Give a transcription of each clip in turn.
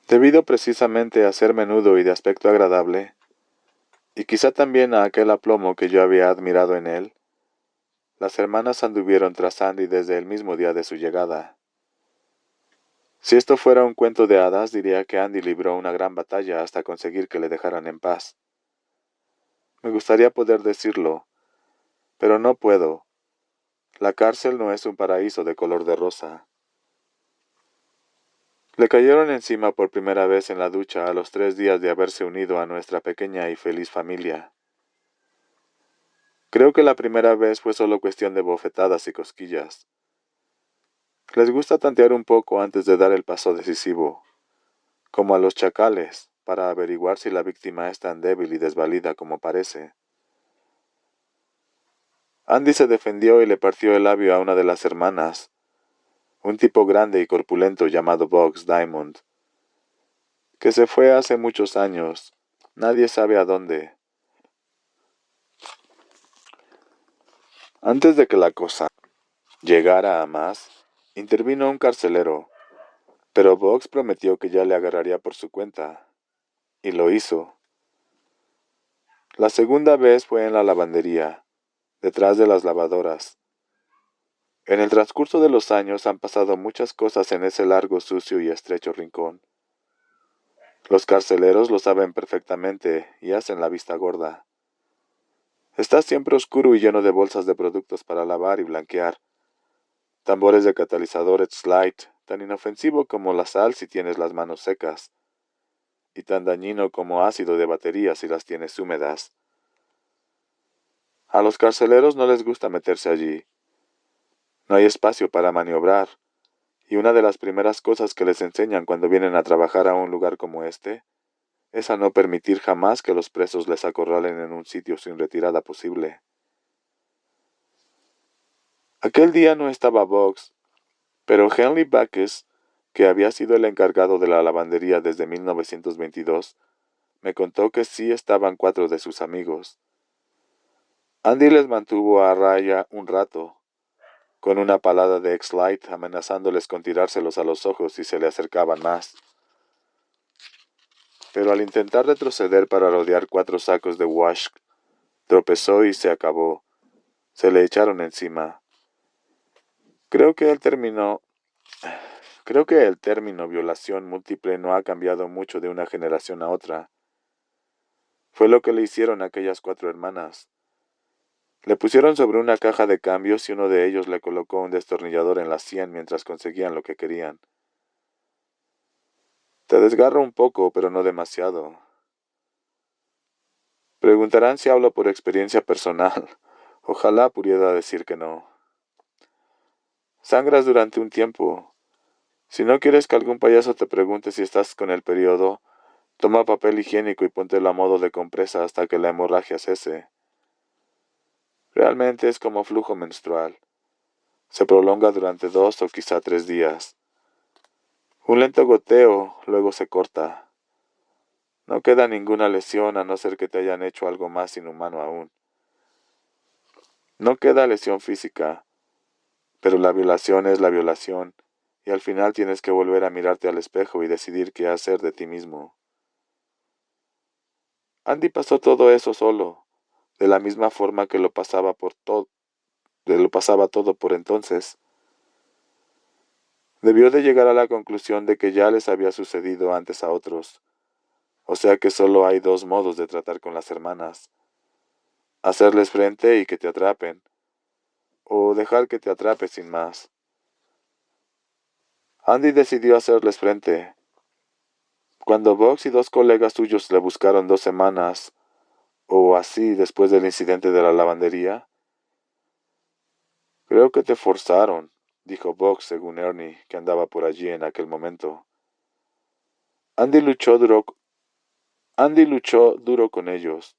Debido precisamente a ser menudo y de aspecto agradable, y quizá también a aquel aplomo que yo había admirado en él, las hermanas anduvieron tras Andy desde el mismo día de su llegada. Si esto fuera un cuento de hadas, diría que Andy libró una gran batalla hasta conseguir que le dejaran en paz. Me gustaría poder decirlo, pero no puedo. La cárcel no es un paraíso de color de rosa. Le cayeron encima por primera vez en la ducha a los 3 días de haberse unido a nuestra pequeña y feliz familia. Creo que la primera vez fue solo cuestión de bofetadas y cosquillas. Les gusta tantear un poco antes de dar el paso decisivo, como a los chacales, para averiguar si la víctima es tan débil y desvalida como parece. Andy se defendió y le partió el labio a una de las hermanas, un tipo grande y corpulento llamado Bugs Diamond, que se fue hace muchos años, nadie sabe a dónde. Antes de que la cosa llegara a más, intervino un carcelero, pero Bugs prometió que ya le agarraría por su cuenta, y lo hizo. La segunda vez fue en la lavandería, detrás de las lavadoras. En el transcurso de los años han pasado muchas cosas en ese largo, sucio y estrecho rincón. Los carceleros lo saben perfectamente y hacen la vista gorda. Está siempre oscuro y lleno de bolsas de productos para lavar y blanquear, tambores de catalizador X-Lite, tan inofensivo como la sal si tienes las manos secas, y tan dañino como ácido de batería si las tienes húmedas. A los carceleros no les gusta meterse allí. No hay espacio para maniobrar, y una de las primeras cosas que les enseñan cuando vienen a trabajar a un lugar como este es a no permitir jamás que los presos les acorralen en un sitio sin retirada posible. Aquel día no estaba Bugs, pero Henley Backus, que había sido el encargado de la lavandería desde 1922, me contó que sí estaban 4 de sus amigos. Andy les mantuvo a raya un rato, con una palada de X-Lite amenazándoles con tirárselos a los ojos si se le acercaban más. Pero al intentar retroceder para rodear 4 sacos de wash, tropezó y se acabó. Se le echaron encima. Creo que el término violación múltiple no ha cambiado mucho de una generación a otra. Fue lo que le hicieron a aquellas 4 hermanas. Le pusieron sobre una caja de cambios y uno de ellos le colocó un destornillador en la sien mientras conseguían lo que querían. Te desgarro un poco, pero no demasiado. Preguntarán si hablo por experiencia personal. Ojalá pudiera decir que no. Sangras durante un tiempo. Si no quieres que algún payaso te pregunte si estás con el periodo, toma papel higiénico y póntelo a modo de compresa hasta que la hemorragia cese. Realmente es como flujo menstrual. Se prolonga durante 2 o quizá 3 días. Un lento goteo, luego se corta. No queda ninguna lesión a no ser que te hayan hecho algo más inhumano aún. No queda lesión física, pero la violación es la violación, y al final tienes que volver a mirarte al espejo y decidir qué hacer de ti mismo. Andy pasó todo eso solo, de la misma forma que lo pasaba todo por entonces. Debió de llegar a la conclusión de que ya les había sucedido antes a otros, o sea que solo hay 2 modos de tratar con las hermanas: hacerles frente y que te atrapen, o dejar que te atrape sin más. Andy decidió hacerles frente. Cuando Bugs y 2 colegas suyos le buscaron 2 semanas, o así después del incidente de la lavandería, creo que te forzaron, dijo Bugs según Ernie, que andaba por allí en aquel momento. Andy luchó duro con ellos.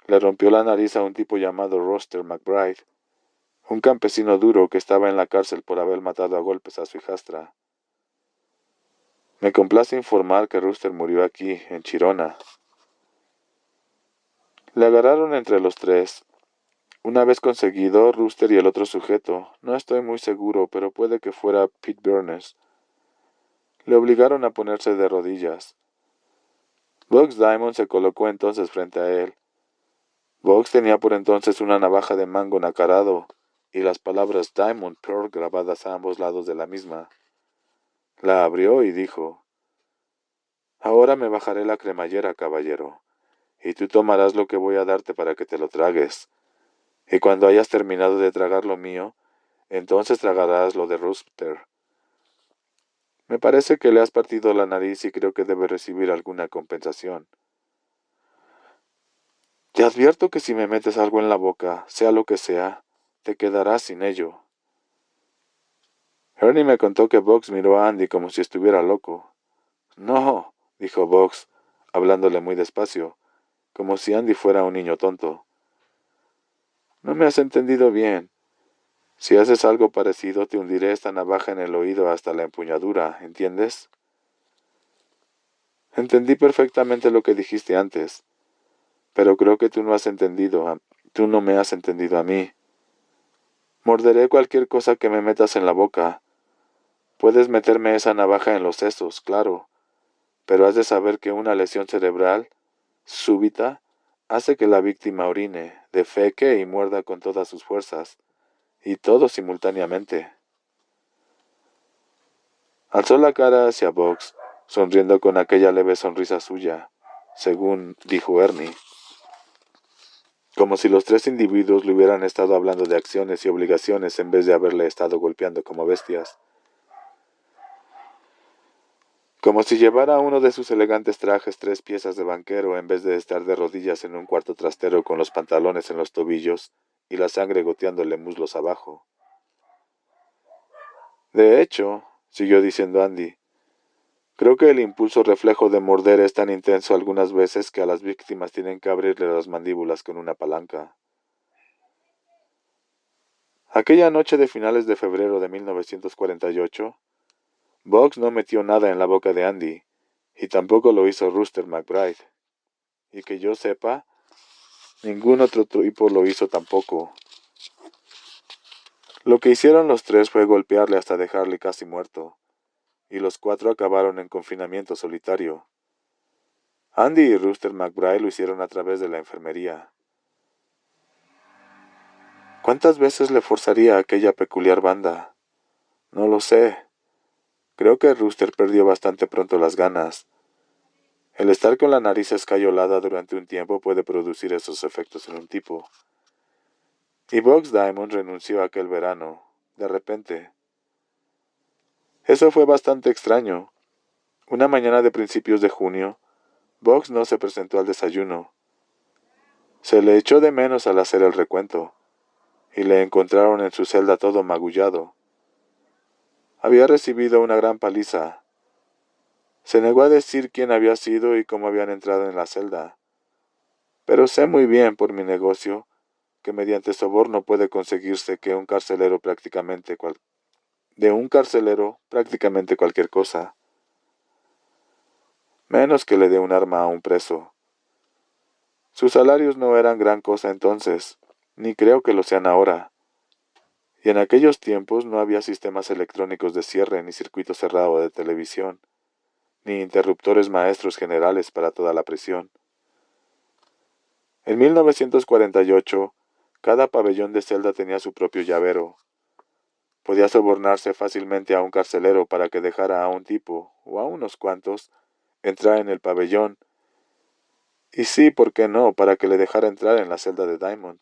Le rompió la nariz a un tipo llamado Roster McBride, un campesino duro que estaba en la cárcel por haber matado a golpes a su hijastra. Me complace informar que Rooster murió aquí, en Chirona. Le agarraron entre los 3. Una vez conseguido, Rooster y el otro sujeto, no estoy muy seguro, pero puede que fuera Pete Burns, Le obligaron a ponerse de rodillas. Bugs Diamond se colocó entonces frente a él. Bugs tenía por entonces una navaja de mango nacarado y las palabras Diamond Pearl grabadas a ambos lados de la misma. La abrió y dijo: «Ahora me bajaré la cremallera, caballero, y tú tomarás lo que voy a darte para que te lo tragues. Y cuando hayas terminado de tragar lo mío, entonces tragarás lo de Rooster. Me parece que le has partido la nariz y creo que debe recibir alguna compensación. Te advierto que si me metes algo en la boca, sea lo que sea, te quedarás sin ello». Ernie me contó que Bugs miró a Andy como si estuviera loco. «No», dijo Bugs, hablándole muy despacio, como si Andy fuera un niño tonto. «No me has entendido bien. Si haces algo parecido, te hundiré esta navaja en el oído hasta la empuñadura, ¿entiendes?» Entendí perfectamente lo que dijiste antes, pero creo que tú no me has entendido a mí. Morderé cualquier cosa que me metas en la boca. Puedes meterme esa navaja en los sesos, claro, pero has de saber que una lesión cerebral súbita hace que la víctima orine, defeque y muerda con todas sus fuerzas, y todo simultáneamente. Alzó la cara hacia Bugs, sonriendo con aquella leve sonrisa suya, según dijo Ernie, como si los tres individuos le hubieran estado hablando de acciones y obligaciones en vez de haberle estado golpeando como bestias. Como si llevara uno de sus elegantes trajes 3 piezas de banquero en vez de estar de rodillas en un cuarto trastero con los pantalones en los tobillos y la sangre goteándole muslos abajo. De hecho, siguió diciendo Andy, creo que el impulso reflejo de morder es tan intenso algunas veces que a las víctimas tienen que abrirle las mandíbulas con una palanca. Aquella noche de finales de febrero de 1948, Bugs no metió nada en la boca de Andy, y tampoco lo hizo Rooster McBride. Y que yo sepa, ningún otro tipo lo hizo tampoco. Lo que hicieron los tres fue golpearle hasta dejarle casi muerto, y los 4 acabaron en confinamiento solitario. Andy y Rooster McBride lo hicieron a través de la enfermería. ¿Cuántas veces le forzaría a aquella peculiar banda? No lo sé. Creo que Rooster perdió bastante pronto las ganas. El estar con la nariz escayolada durante un tiempo puede producir esos efectos en un tipo. Y Bugs Diamond renunció aquel verano, de repente. Eso fue bastante extraño. Una mañana de principios de junio, Bugs no se presentó al desayuno. Se le echó de menos al hacer el recuento, y le encontraron en su celda todo magullado. Había recibido una gran paliza. Se negó a decir quién había sido y cómo habían entrado en la celda. Pero sé muy bien por mi negocio que mediante soborno puede conseguirse que de un carcelero prácticamente cualquier cosa, menos que le dé un arma a un preso. Sus salarios no eran gran cosa entonces, ni creo que lo sean ahora. Y en aquellos tiempos no había sistemas electrónicos de cierre ni circuito cerrado de televisión, ni interruptores maestros generales para toda la prisión. En 1948, cada pabellón de celda tenía su propio llavero. Podía sobornarse fácilmente a un carcelero para que dejara a un tipo, o a unos cuantos, entrar en el pabellón, y sí, ¿por qué no?, para que le dejara entrar en la celda de Diamond.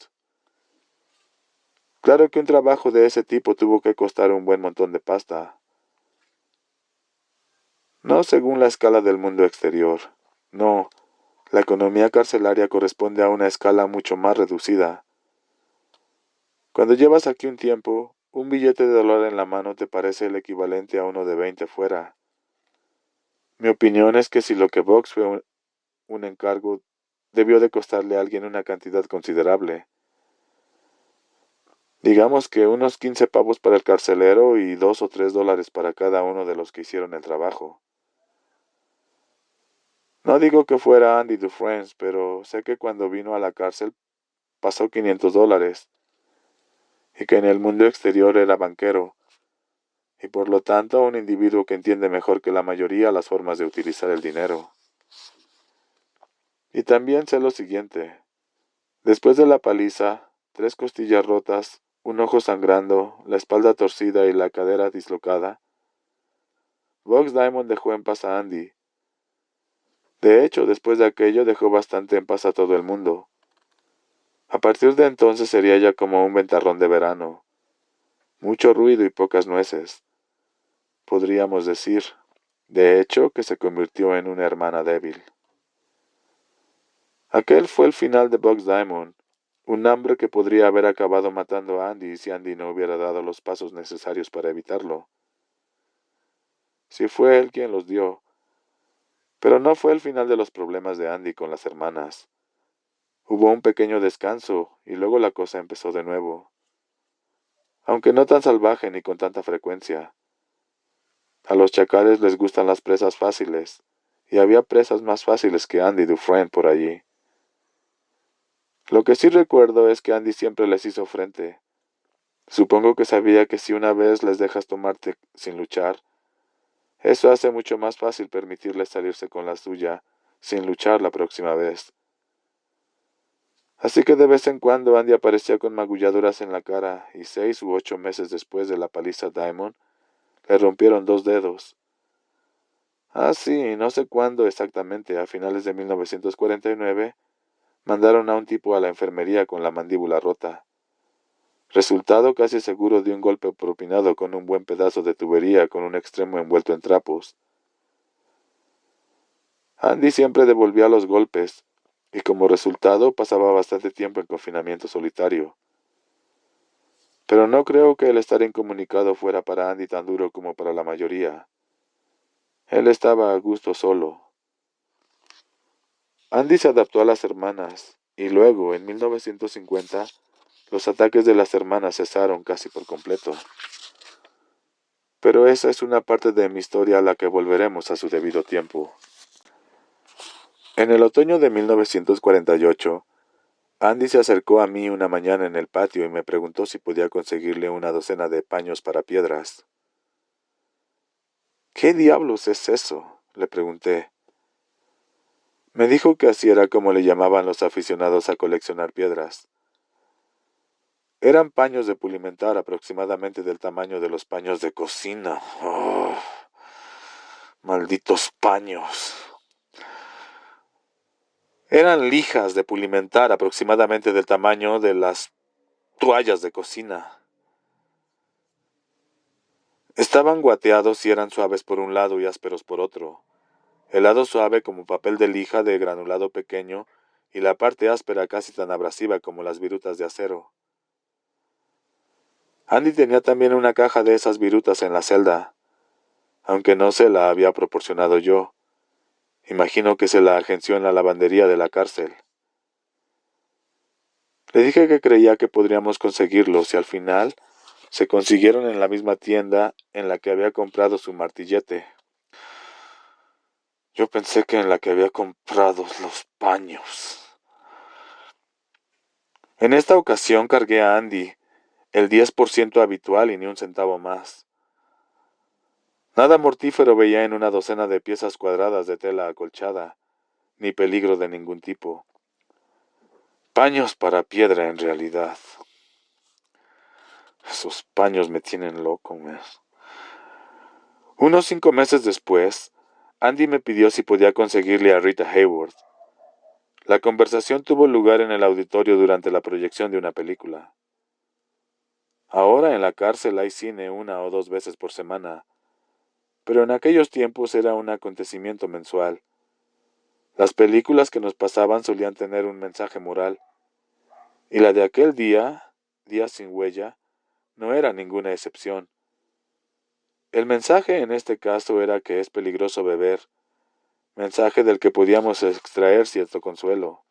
Claro que un trabajo de ese tipo tuvo que costar un buen montón de pasta. No según la escala del mundo exterior. No, la economía carcelaria corresponde a una escala mucho más reducida. Cuando llevas aquí un tiempo, un billete de $1 en la mano te parece el equivalente a uno de 20 fuera. Mi opinión es que si lo que Vox fue un encargo, debió de costarle a alguien una cantidad considerable. Digamos que unos 15 pavos para el carcelero y $2 o $3 para cada uno de los que hicieron el trabajo. No digo que fuera Andy Dufresne, pero sé que cuando vino a la cárcel pasó $500, y que en el mundo exterior era banquero, y por lo tanto un individuo que entiende mejor que la mayoría las formas de utilizar el dinero. Y también sé lo siguiente. Después de la paliza, 3 costillas rotas, un ojo sangrando, la espalda torcida y la cadera dislocada, Box Diamond dejó en paz a Andy. De hecho, después de aquello dejó bastante en paz a todo el mundo. A partir de entonces sería ya como un ventarrón de verano. Mucho ruido y pocas nueces. Podríamos decir, de hecho, que se convirtió en una hermana débil. Aquel fue el final de Box Diamond, un hambre que podría haber acabado matando a Andy si Andy no hubiera dado los pasos necesarios para evitarlo. Sí fue él quien los dio, pero no fue el final de los problemas de Andy con las hermanas. Hubo un pequeño descanso y luego la cosa empezó de nuevo, aunque no tan salvaje ni con tanta frecuencia. A los chacales les gustan las presas fáciles, y había presas más fáciles que Andy Dufresne por allí. Lo que sí recuerdo es que Andy siempre les hizo frente. Supongo que sabía que si una vez les dejas tomarte sin luchar, eso hace mucho más fácil permitirles salirse con la suya sin luchar la próxima vez. Así que de vez en cuando Andy aparecía con magulladuras en la cara y 6 u 8 meses después de la paliza Diamond, le rompieron 2 dedos. Ah, sí, no sé cuándo exactamente, a finales de 1949, mandaron a un tipo a la enfermería con la mandíbula rota. Resultado casi seguro de un golpe propinado con un buen pedazo de tubería con un extremo envuelto en trapos. Andy siempre devolvía los golpes, y como resultado pasaba bastante tiempo en confinamiento solitario. Pero no creo que el estar incomunicado fuera para Andy tan duro como para la mayoría. Él estaba a gusto solo. Andy se adaptó a las hermanas, y luego, en 1950, los ataques de las hermanas cesaron casi por completo. Pero esa es una parte de mi historia a la que volveremos a su debido tiempo. En el otoño de 1948, Andy se acercó a mí una mañana en el patio y me preguntó si podía conseguirle una docena de paños para piedras. ¿Qué diablos es eso?, le pregunté. Me dijo que así era como le llamaban los aficionados a coleccionar piedras. Eran paños de pulimentar aproximadamente del tamaño de los paños de cocina. ¡Oh! ¡Malditos paños! Eran lijas de pulimentar aproximadamente del tamaño de las toallas de cocina. Estaban guateados y eran suaves por un lado y ásperos por otro. El lado suave como papel de lija de granulado pequeño y la parte áspera casi tan abrasiva como las virutas de acero. Andy tenía también una caja de esas virutas en la celda, aunque no se la había proporcionado yo. Imagino que se la agenció en la lavandería de la cárcel. Le dije que creía que podríamos conseguirlos y al final se consiguieron en la misma tienda en la que había comprado su martillete. Yo pensé que en la que había comprado los paños. En esta ocasión cargué a Andy, el 10% habitual y ni un centavo más. Nada mortífero veía en una docena de piezas cuadradas de tela acolchada, ni peligro de ningún tipo. Paños para piedra en realidad. Esos paños me tienen loco, man. Unos 5 meses después, Andy me pidió si podía conseguirle a Rita Hayworth. La conversación tuvo lugar en el auditorio durante la proyección de una película. Ahora en la cárcel hay cine 1 o 2 veces por semana, pero en aquellos tiempos era un acontecimiento mensual. Las películas que nos pasaban solían tener un mensaje moral, y la de aquel día, Día sin huella, no era ninguna excepción. El mensaje en este caso era que es peligroso beber, mensaje del que podíamos extraer cierto consuelo.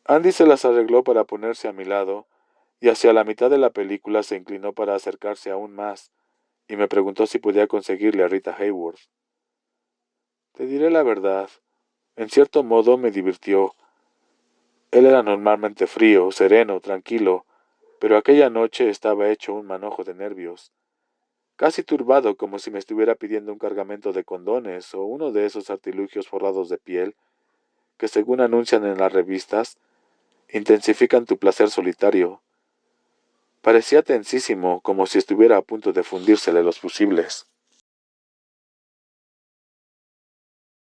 Andy se las arregló para ponerse a mi lado, y hacia la mitad de la película se inclinó para acercarse aún más, y me preguntó si podía conseguirle a Rita Hayworth. Te diré la verdad, en cierto modo me divirtió. Él era normalmente frío, sereno, tranquilo, Pero aquella noche estaba hecho un manojo de nervios, casi turbado como si me estuviera pidiendo un cargamento de condones o uno de esos artilugios forrados de piel que, según anuncian en las revistas, intensifican tu placer solitario. Parecía tensísimo, como si estuviera a punto de fundírsele los fusibles.